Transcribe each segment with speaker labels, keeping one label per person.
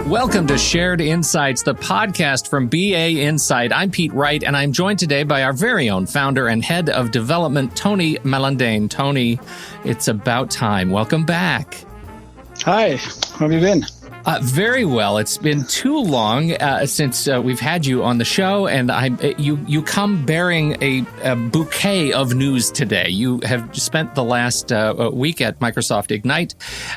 Speaker 1: Welcome to Shared Insights, the podcast from BA Insight. I'm Pete Wright, and I'm joined today by our very own founder and head of development, Tony Malandain. Tony, it's about time. Welcome back.
Speaker 2: Hi, how have you been?
Speaker 1: Very well. It's been too long since we've had you on the show, and you come bearing a bouquet of news today. You have spent the last week at Microsoft Ignite,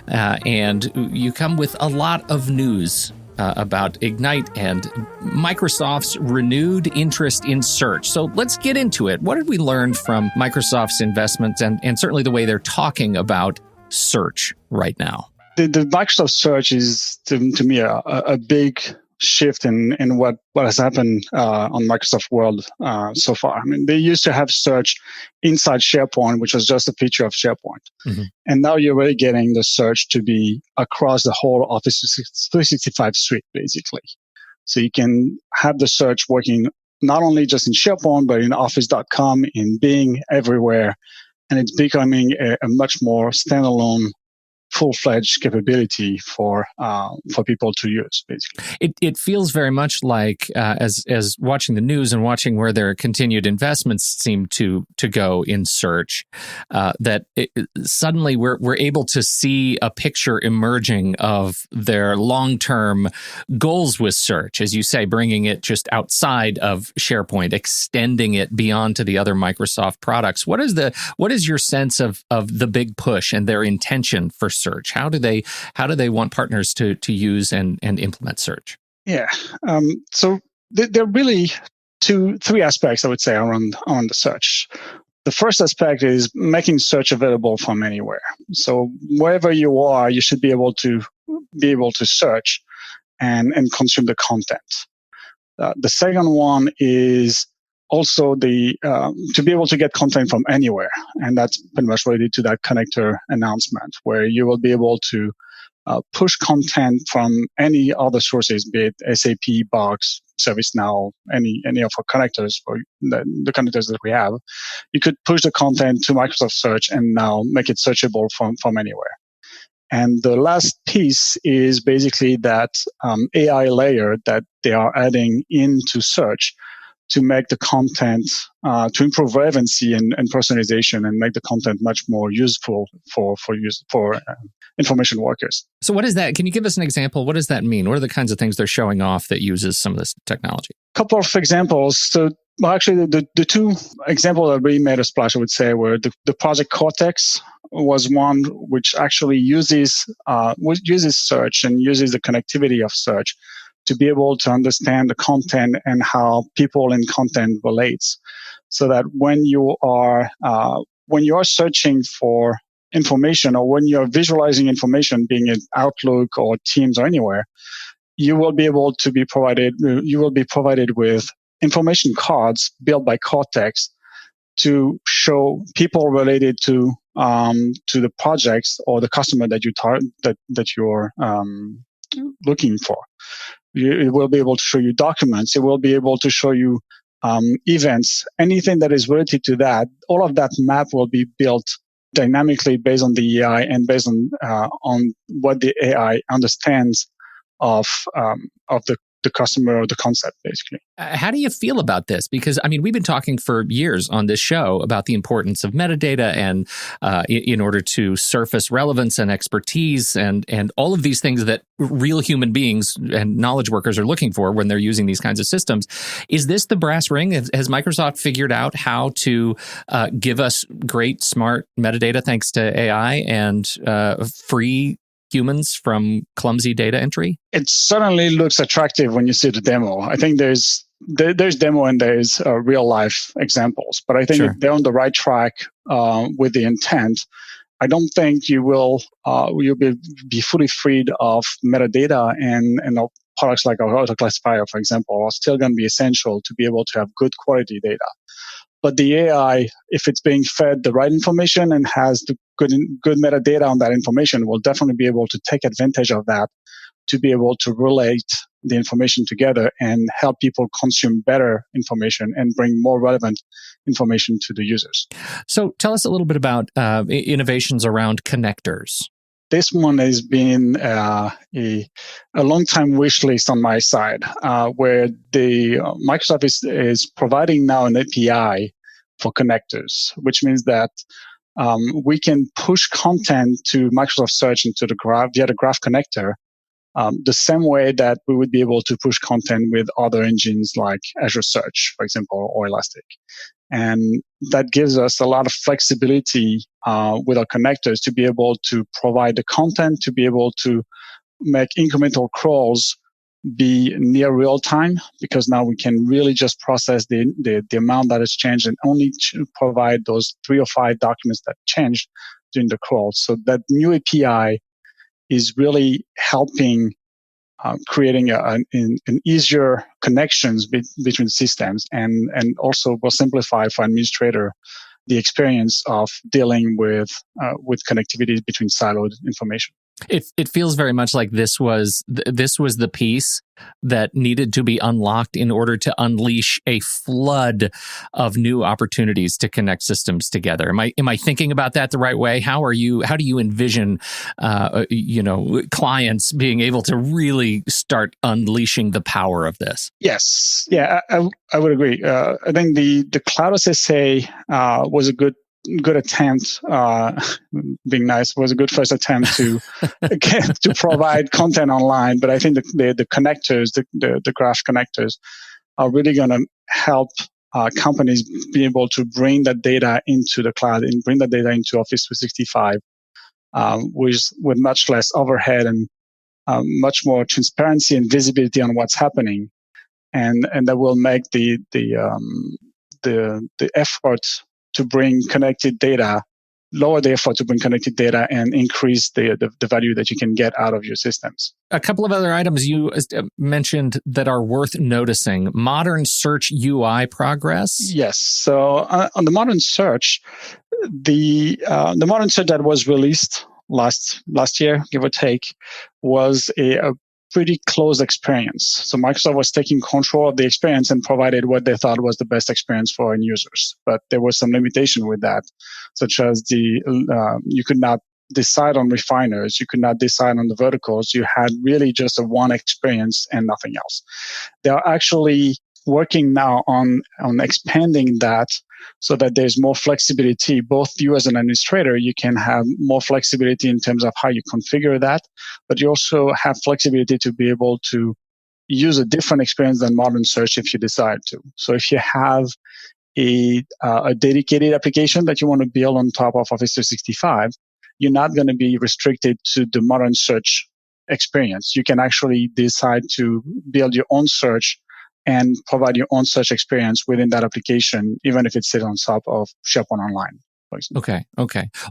Speaker 1: and you come with a lot of news about Ignite and Microsoft's renewed interest in search. So let's get into it. What did we learn from Microsoft's investments and certainly the way they're talking about search right now?
Speaker 2: The Microsoft search is, to me, a big shift in what has happened on Microsoft World so far. I mean, they used to have search inside SharePoint, which was just a feature of SharePoint. Mm-hmm. And now you're really getting the search to be across the whole Office 365 suite, basically. So you can have the search working not only just in SharePoint, but in Office.com, in Bing, everywhere. And it's becoming a much more standalone, full-fledged capability for people to use, basically.
Speaker 1: It feels very much like as watching the news and watching where their continued investments seem to go in search, that suddenly we're able to see a picture emerging of their long-term goals with search, as you say, bringing it just outside of SharePoint, extending it beyond to the other Microsoft products. What is your sense of the big push and their intention for search? How do they want partners to use and implement search?
Speaker 2: Yeah. So there are really three aspects, I would say, around the search. The first aspect is making search available from anywhere. So wherever you are, you should be able to search and consume the content. The second one is also to be able to get content from anywhere. And that's pretty much related to that connector announcement, where you will be able to push content from any other sources, be it SAP, Box, ServiceNow, any of our connectors, for the connectors that we have. You could push the content to Microsoft Search and now make it searchable from anywhere. And the last piece is basically that AI layer that they are adding into search to make the content, to improve relevancy and personalization and make the content much more useful for information workers.
Speaker 1: So what is that? Can you give us an example? What does that mean? What are the kinds of things they're showing off that uses some of this technology?
Speaker 2: A couple of examples. So actually, the two examples that really made a splash, I would say, were the Project Cortex was one which actually uses search and uses the connectivity of search to be able to understand the content and how people in content relates, so that when you are searching for information or when you're visualizing information, being in Outlook or Teams or anywhere, you will be provided with information cards built by Cortex to show people related to the projects or the customer that you're looking for. It will be able to show you documents. It will be able to show you events, anything that is related to that. All of that map will be built dynamically based on the AI and based on what the AI understands of the customer or the concept, basically.
Speaker 1: How do you feel about this? Because, I mean, we've been talking for years on this show about the importance of metadata and in order to surface relevance and expertise and all of these things that real human beings and knowledge workers are looking for when they're using these kinds of systems. Is this the brass ring? Has Microsoft figured out how to give us great, smart metadata thanks to AI and free humans from clumsy data entry?
Speaker 2: It certainly looks attractive when you see the demo. I think there's demo and there's real life examples, but I think if they're on the right track with the intent, I don't think you'll be fully freed of metadata and products like our auto classifier, for example, are still going to be essential to be able to have good quality data. But the AI, if it's being fed the right information and has the good metadata on that information, will definitely be able to take advantage of that to be able to relate the information together and help people consume better information and bring more relevant information to the users.
Speaker 1: So tell us a little bit about innovations around connectors.
Speaker 2: this one has been a long time wish list on my side, where the Microsoft is providing now an API for connectors, which means that we can push content to Microsoft Search into the graph via the Graph connector, the same way that we would be able to push content with other engines like Azure Search, for example, or Elastic. And that gives us a lot of flexibility with our connectors to be able to provide the content, to be able to make incremental crawls be near real time, because now we can really just process the amount that has changed and only provide those 3 or 5 documents that changed during the crawl. So that new API is really helping creating an easier connections between systems, and also will simplify for administrator the experience of dealing with connectivity between siloed information.
Speaker 1: It feels very much like this was the piece that needed to be unlocked in order to unleash a flood of new opportunities to connect systems together. Am I thinking about that the right way? How do you envision clients being able to really start unleashing the power of this?
Speaker 2: Yes, yeah, I would agree. I think the Cloud SSA was a good attempt. Being nice was a good first attempt to to provide content online. But I think the connectors, the graph connectors, are really going to help companies be able to bring that data into the cloud and bring that data into Office 365 with much less overhead and much more transparency and visibility on what's happening, and that will make the effort to bring connected data, lower the effort to bring connected data, and increase the value that you can get out of your systems.
Speaker 1: A couple of other items you mentioned that are worth noticing. Modern search UI progress.
Speaker 2: Yes. So on the modern search, the modern search that was released last year, give or take, was a pretty close experience. So Microsoft was taking control of the experience and provided what they thought was the best experience for end users. But there was some limitation with that, such as you could not decide on refiners, you could not decide on the verticals. You had really just a one experience and nothing else. They are actually working now on expanding that so that there's more flexibility. Both you as an administrator, you can have more flexibility in terms of how you configure that, but you also have flexibility to be able to use a different experience than modern search if you decide to. So if you have a dedicated application that you want to build on top of Office 365, you're not going to be restricted to the modern search experience. You can actually decide to build your own search and provide your own search experience within that application, even if it's sitting on top of SharePoint Online.
Speaker 1: Okay.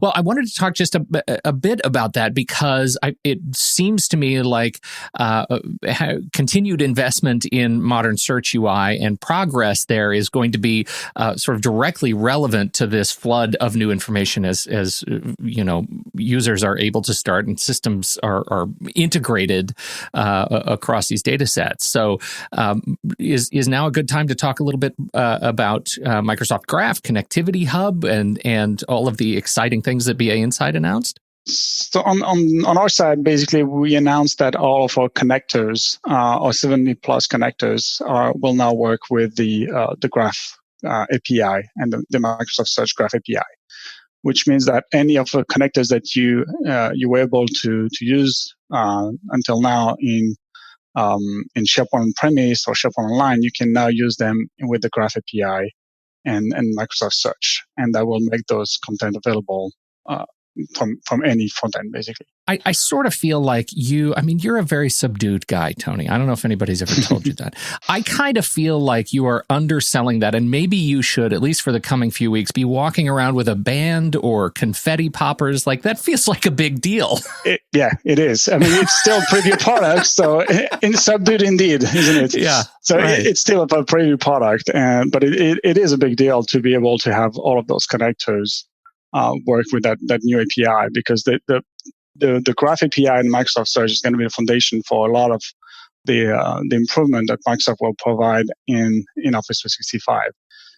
Speaker 1: Well, I wanted to talk just a bit about that because it seems to me like continued investment in modern search UI and progress there is going to be sort of directly relevant to this flood of new information as users are able to start and systems are integrated across these data sets. So is now a good time to talk a little bit about Microsoft Graph, ConnectivityHub, and all of the exciting things that BA Insight announced?
Speaker 2: So on our side, basically, we announced that all of our connectors, our 70 plus connectors, will now work with the Graph API and the Microsoft Search Graph API, which means that any of the connectors that you were able to use until now in SharePoint on-premise or SharePoint Online, you can now use them with the Graph API and Microsoft Search, and that will make those content available from any front end, basically.
Speaker 1: I sort of feel like you're a very subdued guy, Tony. I don't know if anybody's ever told you that. I kind of feel like you are underselling that, and maybe you should, at least for the coming few weeks, be walking around with a band or confetti poppers. Like, that feels like a big deal.
Speaker 2: It is. I mean, it's still a preview product, so subdued indeed, isn't it?
Speaker 1: Yeah.
Speaker 2: So
Speaker 1: right.
Speaker 2: It's still a preview product, but it is a big deal to be able to have all of those connectors work with that new API, because the Graph API and Microsoft Search is going to be the foundation for a lot of the improvement that Microsoft will provide in Office 365.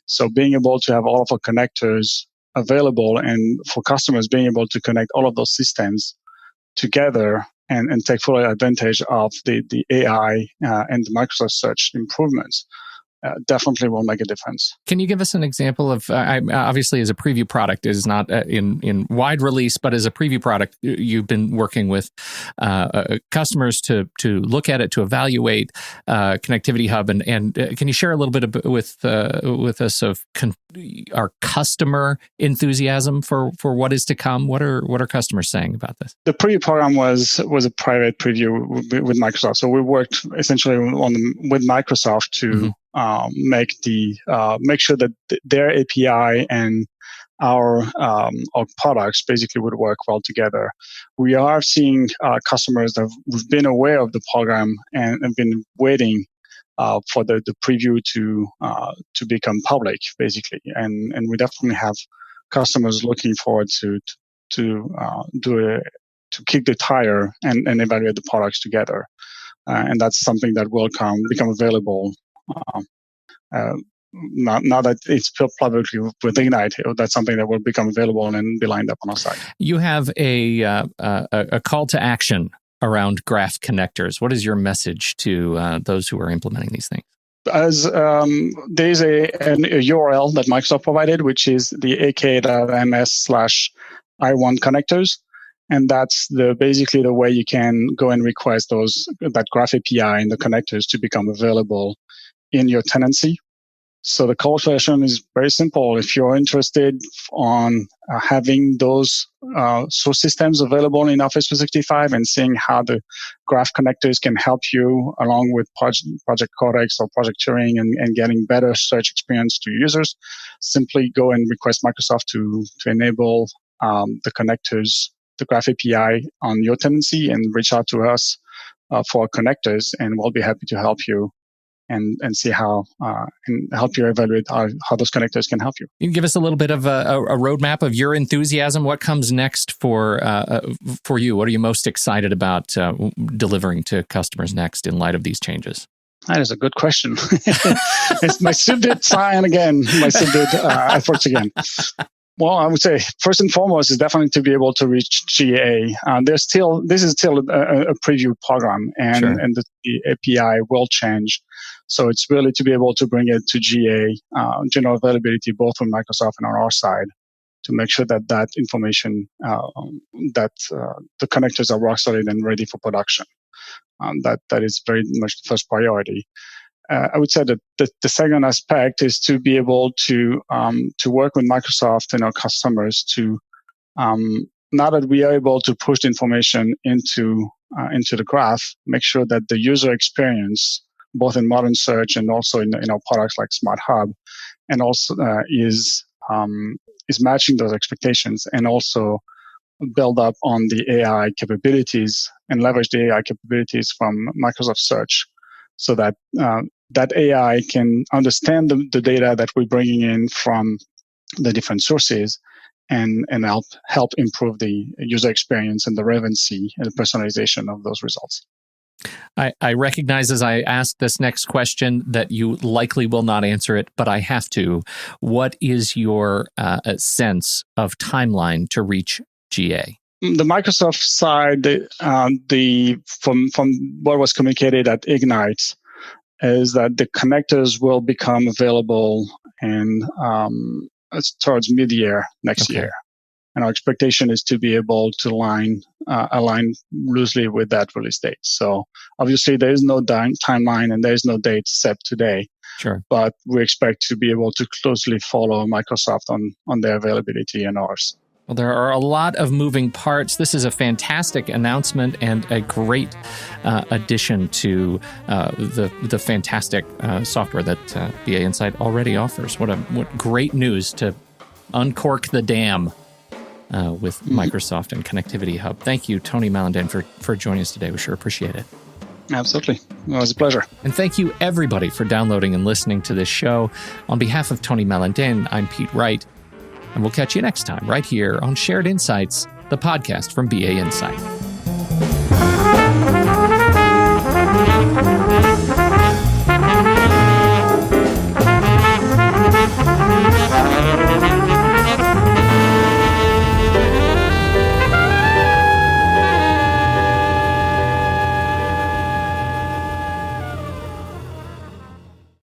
Speaker 2: So being able to have all of our connectors available, and for customers being able to connect all of those systems together and take full advantage of the AI and the Microsoft Search improvements, definitely will make a difference.
Speaker 1: Can you give us an example of, obviously as a preview product is not in wide release, but as a preview product, you've been working with customers to look at it, to evaluate ConnectivityHub, and can you share a little bit with us of our customer enthusiasm for what is to come? What are customers saying about this?
Speaker 2: The preview program was a private preview with Microsoft, so we worked essentially with Microsoft to make sure that their API and our products basically would work well together. We are seeing customers that have been aware of the program and have been waiting for the preview to become public, basically, and we definitely have customers looking forward to kick the tire and evaluate the products together, and that's something that will become available. Now that it's publicly with Ignite, that's something that will become available and be lined up on our site. You have a
Speaker 1: call to action around graph connectors. What is your message to those who are implementing these things?
Speaker 2: As there's a URL that Microsoft provided, which is the ak.ms/I1 connectors. And that's basically the way you can go and request that graph API and the connectors to become available in your tenancy. So the call to action is very simple. If you're interested on having those source systems available in Office 365 and seeing how the graph connectors can help you along with Project Cortex or Project Turing and getting better search experience to users, simply go and request Microsoft to enable the connectors, the graph API on your tenancy, and reach out to us for connectors, and we'll be happy to help you and see how and help you evaluate how those connectors can help you.
Speaker 1: You can give us a little bit of a roadmap of your enthusiasm. What comes next for you? What are you most excited about delivering to customers next in light of these changes?
Speaker 2: That is a good question. It's my subject sign again, my subject efforts again. Well, I would say first and foremost is definitely to be able to reach GA. This is still a preview program, and the API will change. So it's really to be able to bring it to GA, general availability, both on Microsoft and on our side, to make sure that information, that the connectors are rock solid and ready for production. That is very much the first priority. I would say that the second aspect is to be able to work with Microsoft and our customers to, now that we are able to push the information into the graph, make sure that the user experience, both in modern search and also in our products like Smart Hub, and also is matching those expectations, and also build up on the AI capabilities and leverage the AI capabilities from Microsoft Search, so that that AI can understand the data that we're bringing in from the different sources and help improve the user experience and the relevancy and the personalization of those results.
Speaker 1: I recognize as I ask this next question that you likely will not answer it, but I have to. What is your sense of timeline to reach GA?
Speaker 2: The Microsoft side, from what was communicated at Ignite, is that the connectors will become available towards mid-year next year. And our expectation is to be able to align loosely with that release date. So obviously there is no timeline and there is no date set today.
Speaker 1: Sure.
Speaker 2: But we expect to be able to closely follow Microsoft on their availability and ours.
Speaker 1: Well, there are a lot of moving parts. This is a fantastic announcement and a great addition to the fantastic software that BA Insight already offers. What great news to uncork the dam with Microsoft and ConnectivityHub. Thank you, Tony Malandain, for joining us today. We sure appreciate it.
Speaker 2: Absolutely. It was a pleasure.
Speaker 1: And thank you, everybody, for downloading and listening to this show. On behalf of Tony Malandain, I'm Pete Wright. And we'll catch you next time right here on Shared Insights, the podcast from BA Insight.